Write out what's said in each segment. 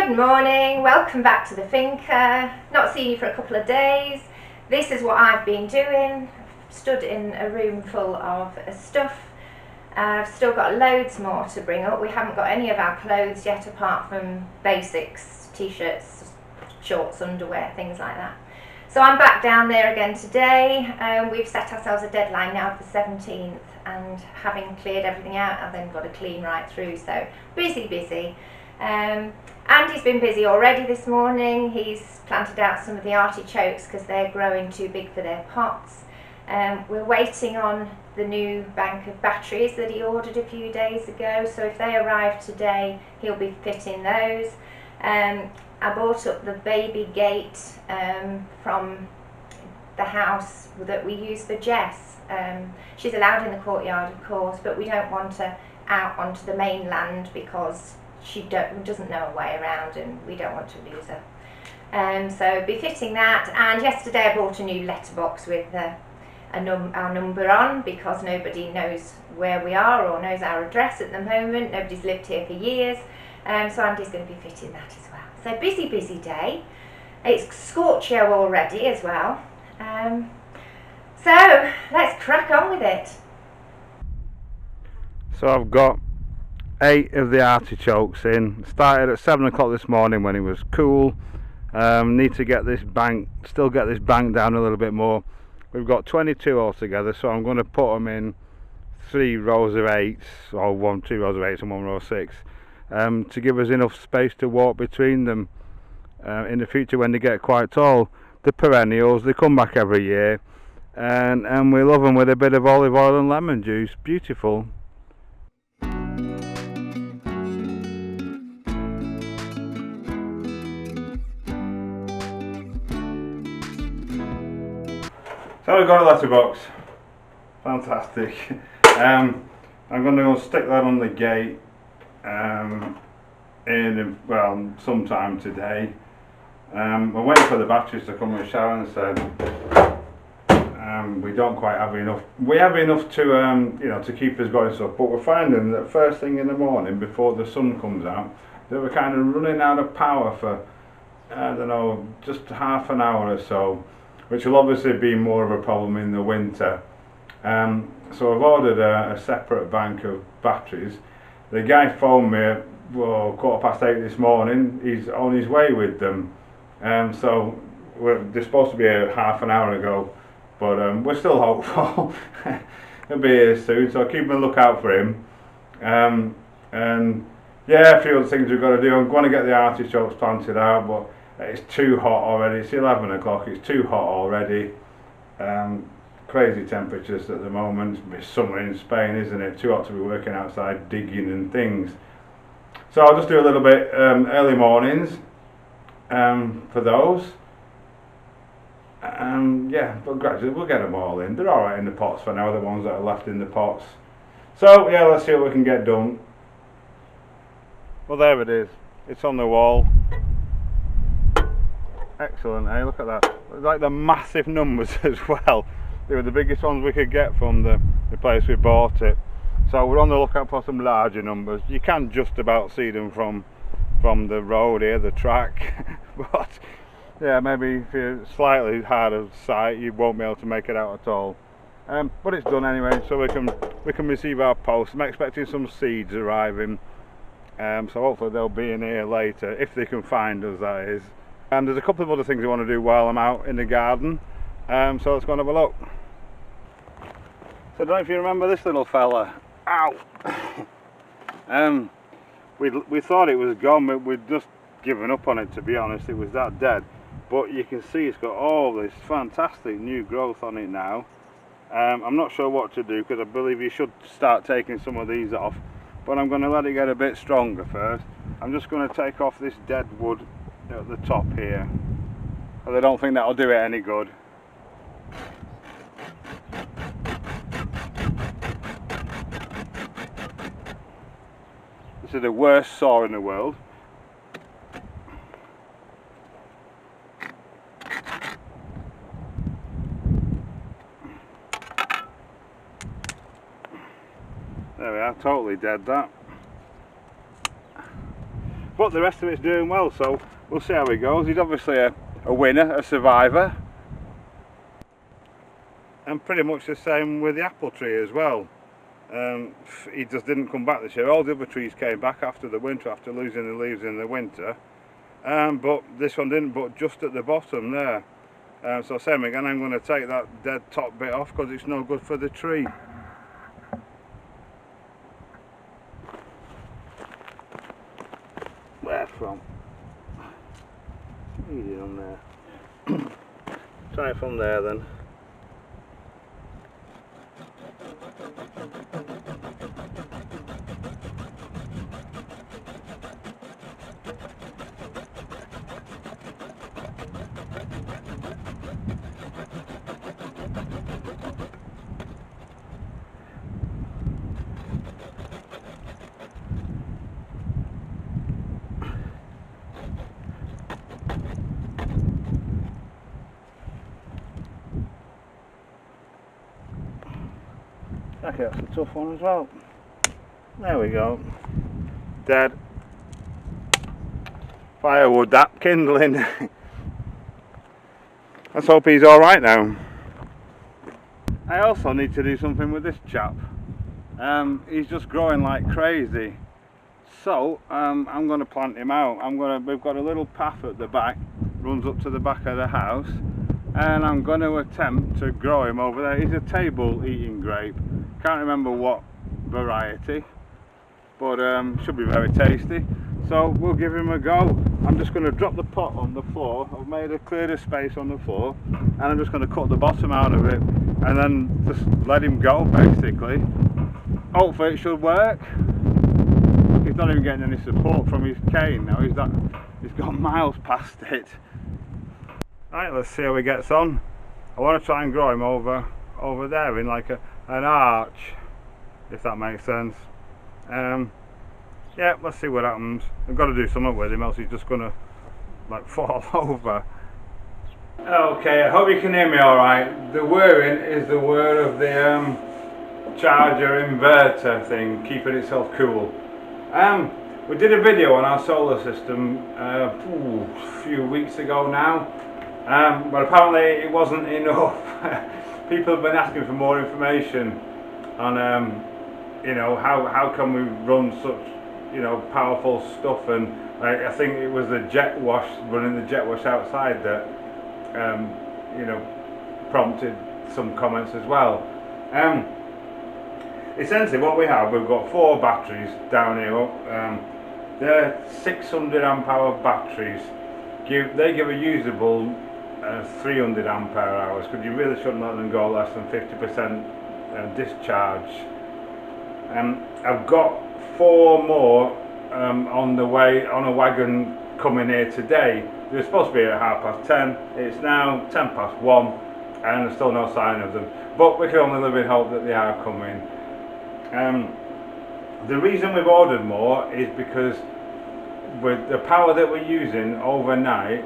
Good morning, welcome back to the Finca. Not seen you for a couple of days. This is what I've been doing. I've stood in a room full of stuff. I've still got loads more to bring up. We haven't got any of our clothes yet apart from basics, t-shirts, shorts, underwear, things like that. So I'm back down there again today. We've set ourselves a deadline now of the 17th, and having cleared everything out, I've then got to clean right through, so busy. Andy's been busy already this morning. He's planted out some of the artichokes because they're growing too big for their pots. We're waiting on the new bank of batteries that he ordered a few days ago, so if they arrive today he'll be fitting those. I bought up the baby gate from the house that we use for Jess. She's allowed in the courtyard, of course, but we don't want her out onto the mainland because she doesn't know her way around and we don't want to lose her. So be fitting that, and yesterday I bought a new letterbox with our number on because nobody knows where we are or knows our address at the moment. Nobody's lived here for years, so Andy's going to be fitting that as well. So busy day. It's Scorchio already as well. So let's crack on with it. So I've got 8 of the artichokes in. Started at 7 o'clock this morning when it was cool. Need to get this bank, still get this bank down a little bit more. We've got 22 altogether, so I'm going to put them in 3 rows of 8s, or 2 rows of 8s and 1 row of 6, to give us enough space to walk between them in the future when they get quite tall. The perennials, they come back every year, and we love them with a bit of olive oil and lemon juice. Beautiful. So we've got a letterbox. Fantastic. I'm going to go stick that on the gate sometime today. We're waiting for the batteries to come, as Sharon said. We don't quite have enough. We have enough to to keep us going stuff, but we're finding that first thing in the morning before the sun comes out, that we're kind of running out of power for, I don't know, just half an hour or so, which will obviously be more of a problem in the winter. So I've ordered a separate bank of batteries. The guy phoned me at 8:15 this morning. He's on his way with them. So they're supposed to be here half an hour ago, but we're still hopeful. He'll be here soon, so keep a lookout for him. And yeah, a few other things we've got to do. I'm going to get the artichokes planted out, but it's too hot already. It's 11 o'clock, it's too hot already. Crazy temperatures at the moment. It's summer in Spain, isn't it? Too hot to be working outside digging and things. So I'll just do a little bit early mornings for those. Yeah, but gradually we'll get them all in. They're alright in the pots for now, the ones that are left in the pots. So yeah, let's see what we can get done. Well, there it is. It's on the wall. Excellent, eh? Look at that. It's like the massive numbers as well. They were the biggest ones we could get from the place we bought it. So we're on the lookout for some larger numbers. You can just about see them from the road here, the track. But yeah, maybe if you're slightly hard of sight, you won't be able to make it out at all. But it's done anyway, so we can receive our post. I'm expecting some seeds arriving. So hopefully they'll be in here later, if they can find us, that is. And there's a couple of other things I want to do while I'm out in the garden, so let's go and have a look. So I don't know if you remember this little fella. Ow! We thought it was gone, we'd just given up on it, to be honest. It was that dead, but you can see it's got all this fantastic new growth on it now. I'm not sure what to do, because I believe you should start taking some of these off, but I'm going to let it get a bit stronger first. I'm just going to take off this dead wood at the top here, but I don't think that'll do it any good. This is the worst saw in the world. There we are, totally dead that. but the rest of it's doing well, so we'll see how it goes. He's obviously a winner, a survivor. And pretty much the same with the apple tree as well. He just didn't come back this year. All the other trees came back after the winter, after losing the leaves in the winter. But this one didn't, but just at the bottom there. So same again, I'm going to take that dead top bit off because it's no good for the tree. Where from? Easy on there. Try it from there then. Okay, that's a tough one as well. There we go. Dead. Firewood, that kindling. Let's hope he's alright now. I also need to do something with this chap. He's just growing like crazy. So I'm going to plant him out. We've got a little path at the back, runs up to the back of the house, and I'm going to attempt to grow him over there. He's a table eating grape. Can't remember what variety, but should be very tasty. So we'll give him a go. I'm just going to drop the pot on the floor. I've cleared a space on the floor, and I'm just going to cut the bottom out of it and then just let him go basically. Hopefully it should work. He's not even getting any support from his cane now. He's gone miles past it. Right, let's see how he gets on. I want to try and grow him over there in like an arch, if that makes sense. Yeah, let's see what happens. I've got to do something with him, else he's just gonna like fall over. Okay, I hope you can hear me alright. The whirring is the whir of the charger inverter thing, keeping itself cool. We did a video on our solar system a few weeks ago now, but apparently it wasn't enough. People have been asking for more information on you know, how can we run such, you know, powerful stuff, and I think it was the jet wash, running the jet wash outside that you know, prompted some comments as well. Essentially what we have, we've got 4 batteries down here. They're 600 amp hour batteries. They give a usable 300 ampere hours, because you really shouldn't let them go less than 50% discharge. I've got 4 more on the way, on a wagon coming here today. They're supposed to be at 10:30. It's now 1:10, and there's still no sign of them. But we can only live in hope that they are coming. The reason we've ordered more is because with the power that we're using overnight,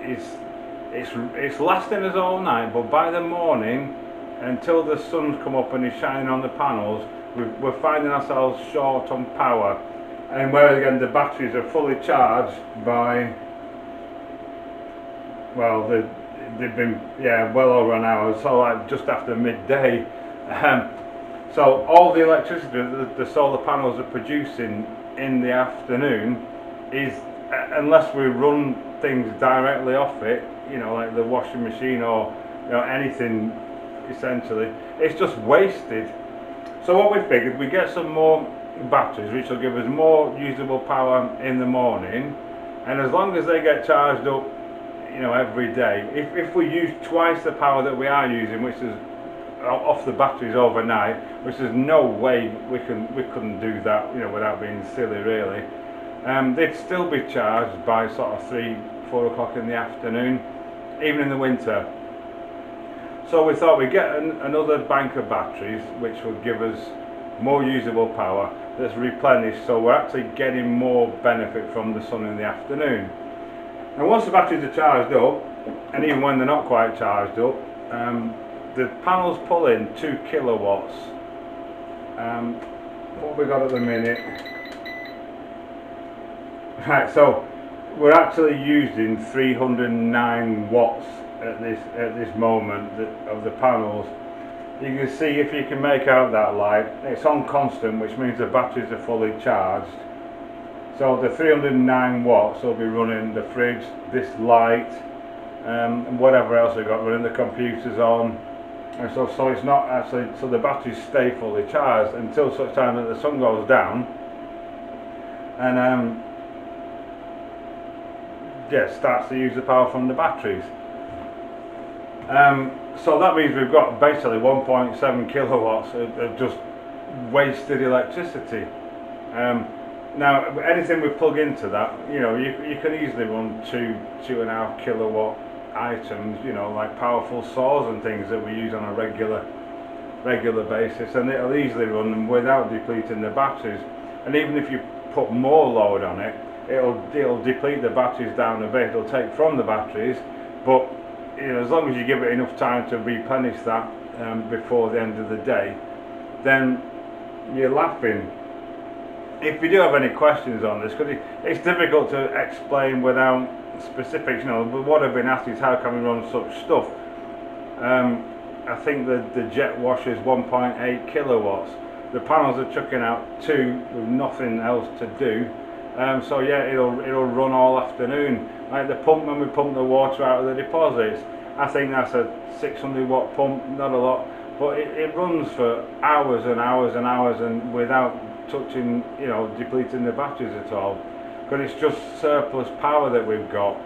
it's lasting us all night, but by the morning, until the sun's come up and is shining on the panels, we're finding ourselves short on power. And whereas again the batteries are fully charged by, well, they've been, yeah, well over an hour, so like just after midday. So all the electricity that the solar panels are producing in the afternoon is, unless we run things directly off it, you know, like the washing machine or, you know, anything, essentially, it's just wasted. So what we figured, we get some more batteries which will give us more usable power in the morning, and as long as they get charged up, you know, every day, if we use twice the power that we are using, which is off the batteries overnight, which there's no way we couldn't do that, you know, without being silly really, they'd still be charged by sort of 3-4 o'clock in the afternoon, even in the winter. So we thought we'd get another bank of batteries which will give us more usable power that's replenished, so we're actually getting more benefit from the sun in the afternoon. And once the batteries are charged up, and even when they're not quite charged up, the panels pull in 2 kilowatts. What we got at the minute, Right, so we're actually using 309 watts at this moment of the panels. You can see, if you can make out that light, it's on constant, which means the batteries are fully charged. So the 309 watts will be running the fridge, this light, and whatever else we've got running, the computers on. And so it's not actually, so the batteries stay fully charged until such time that the sun goes down, and starts to use the power from the batteries. So that means we've got basically 1.7 kilowatts of just wasted electricity. Now, anything we plug into that, you can easily run 2.5 kilowatt items, like powerful saws and things that we use on a regular basis, and it'll easily run them without depleting the batteries. And even if you put more load on it, it'll deplete the batteries down a bit. It'll take from the batteries, but as long as you give it enough time to replenish that before the end of the day, then you're laughing. If you do have any questions on this, because it's difficult to explain without specifics, but what I've been asked is how can we run such stuff. I think the jet washer is 1.8 kilowatts. The panels are chucking out 2 with nothing else to do. So yeah, it'll run all afternoon. Like the pump, when we pump the water out of the deposits, I think that's a 600 watt pump, not a lot, but it runs for hours and hours and hours, and without touching, depleting the batteries at all, because it's just surplus power that we've got.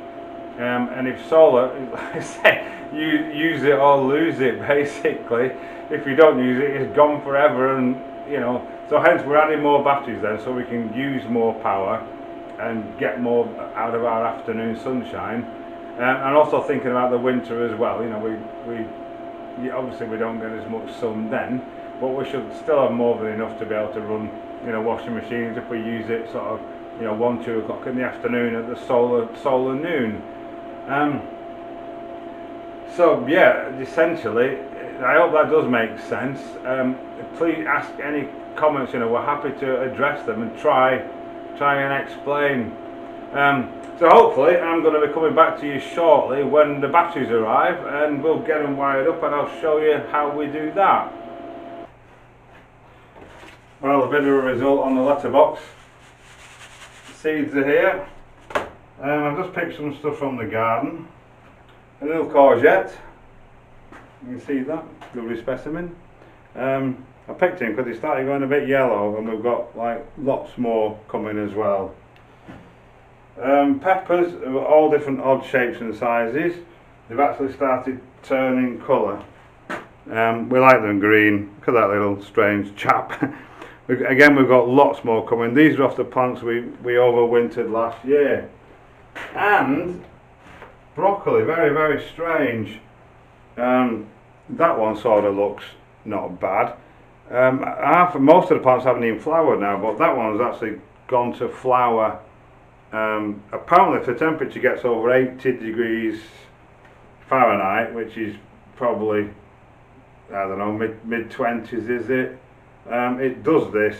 And if solar, like I say, you use it or lose it basically. If you don't use it, it's gone forever, and so hence we're adding more batteries then, so we can use more power and get more out of our afternoon sunshine. And also thinking about the winter as well. Obviously we don't get as much sun then, but we should still have more than enough to be able to run washing machines if we use it sort of 1-2 o'clock in the afternoon at the solar noon. So yeah, essentially, I hope that does make sense. Please ask any comments. We're happy to address them and try and explain. So hopefully I'm going to be coming back to you shortly when the batteries arrive, and we'll get them wired up, and I'll show you how we do that. Well, a bit of a result on the letterbox. Seeds are here. I've just picked some stuff from the garden. A little courgette. You can see that, lovely specimen. I picked him because he started going a bit yellow, and we've got like lots more coming as well. Peppers of all different odd shapes and sizes. They've actually started turning colour. We like them green. Look at that little strange chap. Again, we've got lots more coming. These are off the plants we overwintered last year. And broccoli, very, very strange. That one sort of looks not bad. Most of the plants haven't even flowered now, but that one's actually gone to flower. Apparently if the temperature gets over 80 degrees Fahrenheit, which is probably, I don't know, mid-20s is it? It does this.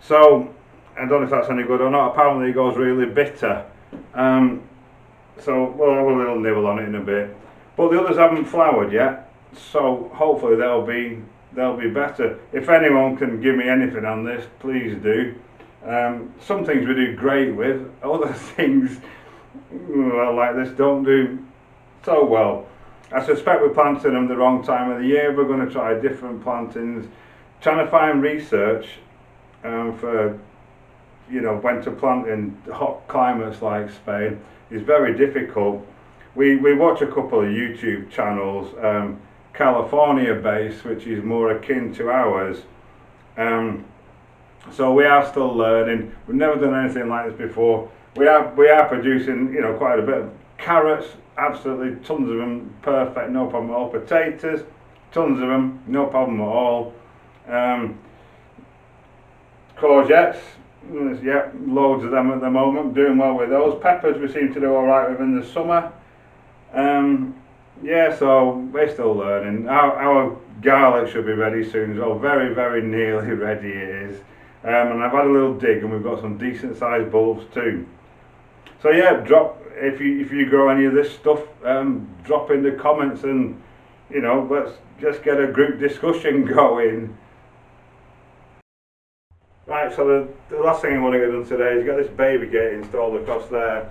So I don't know if that's any good or not. Apparently it goes really bitter. So we'll have a little nibble on it in a bit. But the others haven't flowered yet, so hopefully they'll be better. If anyone can give me anything on this, please do. Some things we do great with, other things like this don't do so well. I suspect we're planting them the wrong time of the year. We're going to try different plantings. Trying to find research for when to plant in hot climates like Spain is very difficult. We watch a couple of YouTube channels, California based, which is more akin to ours. So we are still learning. We've never done anything like this before. We are producing quite a bit of carrots, absolutely tons of them, perfect, no problem at all. Potatoes, tons of them, no problem at all. Courgettes, yeah, loads of them at the moment, doing well with those. Peppers we seem to do alright with in the summer. Yeah, so we're still learning. Our garlic should be ready soon, so very, very nearly ready it is. And I've had a little dig, and we've got some decent sized bulbs too. So yeah, drop if you grow any of this stuff, drop in the comments, and you know, let's just get a group discussion going. Right, so the last thing I want to get done today is get this baby gate installed across there.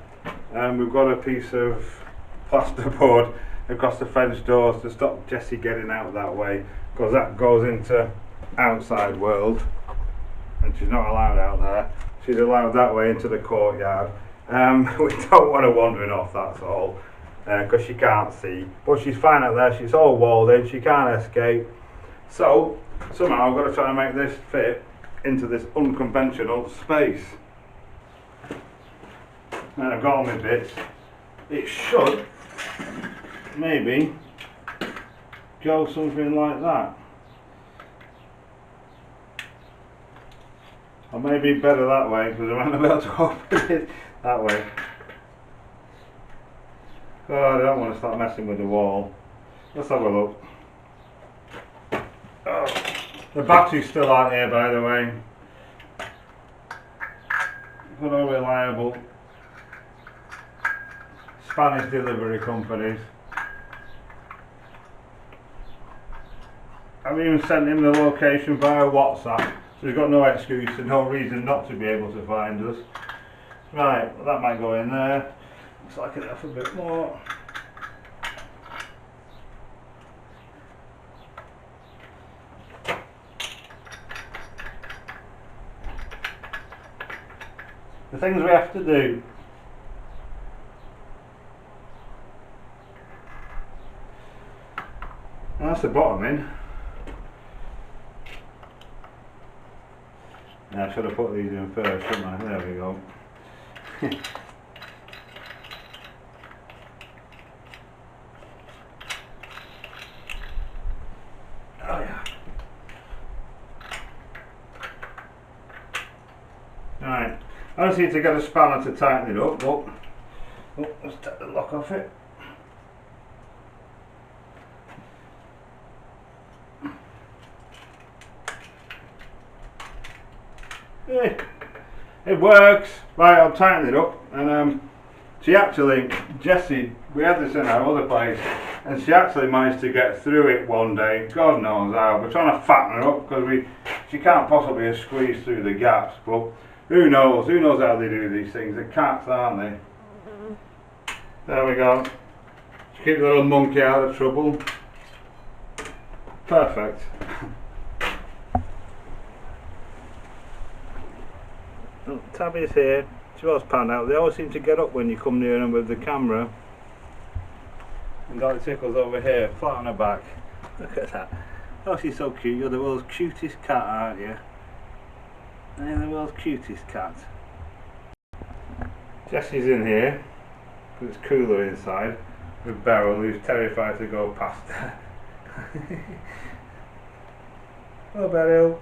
We've got a piece of plasterboard across the French doors to stop Jessie getting out that way, because that goes into outside world and she's not allowed out there. She's allowed that way into the courtyard. We don't want her wandering off, that's all, because she can't see, but she's fine out there. She's all walled in, she can't escape. So somehow I've got to try and make this fit into this unconventional space. And I've got all my bits. It should maybe go something like that, or maybe better that way, because I might not be able to open it that way. Oh, I don't want to start messing with the wall. Let's have a look. Oh, the batteries still aren't here, by the way. Good old reliable Spanish delivery companies. I've even sent him the location via WhatsApp, so he's got no excuse and no reason not to be able to find us. Right, well, that might go in there. Looks like it off a bit more. The things we have to do. That's the bottom in. Yeah, I should have put these in first, shouldn't I? There we go. Oh yeah. Right. I just need to get a spanner to tighten it up, but let's take the lock off it. It works. Right, I'll tighten it up. And she actually, Jessie, we had this in our other place, and she actually managed to get through it one day. God knows how. We're trying to fatten her up because she can't possibly squeeze through the gaps. But who knows? Who knows how they do these things? They're cats, aren't they? There we go. Just keep the little monkey out of trouble. Perfect. Tabby's here. She was panned out. They always seem to get up when you come near them with the camera. And Dolly Tickle's over here, flat on her back. Look at that. Oh, she's so cute. You're the world's cutest cat, aren't you? You're the world's cutest cat. Jessie's in here, because it's cooler inside, with Beryl, who's terrified to go past her. Hello, Beryl.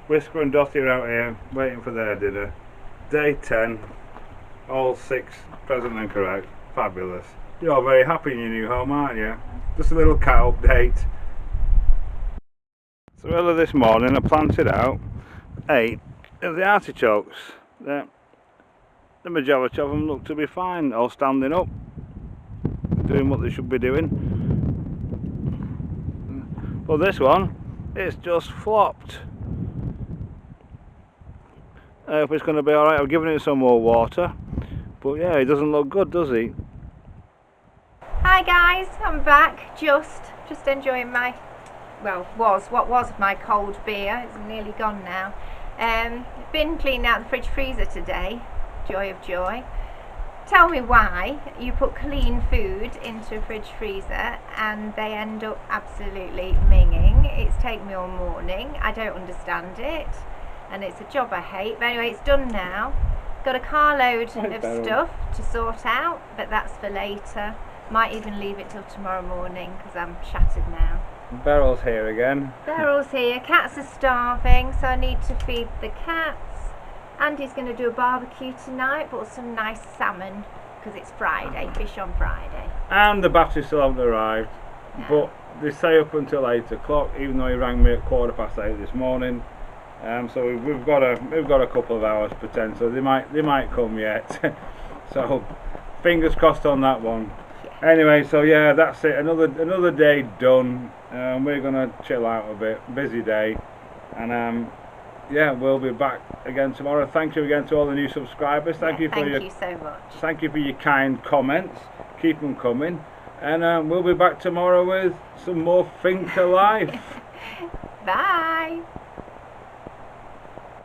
Whisker and Dotty are out here waiting for their dinner. Day 10, all 6 present and correct. Fabulous. You're very happy in your new home, aren't you? Just a little cat update. So early this morning I planted out 8 of the artichokes. The majority of them look to be fine, all standing up, doing what they should be doing. But this one, it's just flopped. I hope it's going to be alright. I've given it some more water, but yeah, he doesn't look good, does he? Hi guys, I'm back. Just enjoying my, what was my cold beer. It's nearly gone now. Been cleaning out the fridge freezer today. Joy of joy. Tell me why you put clean food into a fridge freezer and they end up absolutely minging. It's taken me all morning. I don't understand it. And it's a job I hate. But anyway, it's done now. Got a carload of stuff to sort out, but that's for later. Might even leave it till tomorrow morning because I'm shattered now. Beryl's here again. Beryl's here. Cats are starving, so I need to feed the cats. Andy's going to do a barbecue tonight, bought some nice salmon because it's Friday, fish on Friday. And the batteries still haven't arrived, but they say up until 8 o'clock, even though he rang me at 8:15 this morning. So we've got a couple of hours pretend, so they might come yet. So fingers crossed on that one. Yeah. Anyway, so yeah, that's it. Another day done. We're gonna chill out a bit. Busy day, and yeah, we'll be back again tomorrow. Thank you again to all the new subscribers. Thank you Thank you so much. Thank you for your kind comments. Keep them coming, and we'll be back tomorrow with some more Finca life. Bye.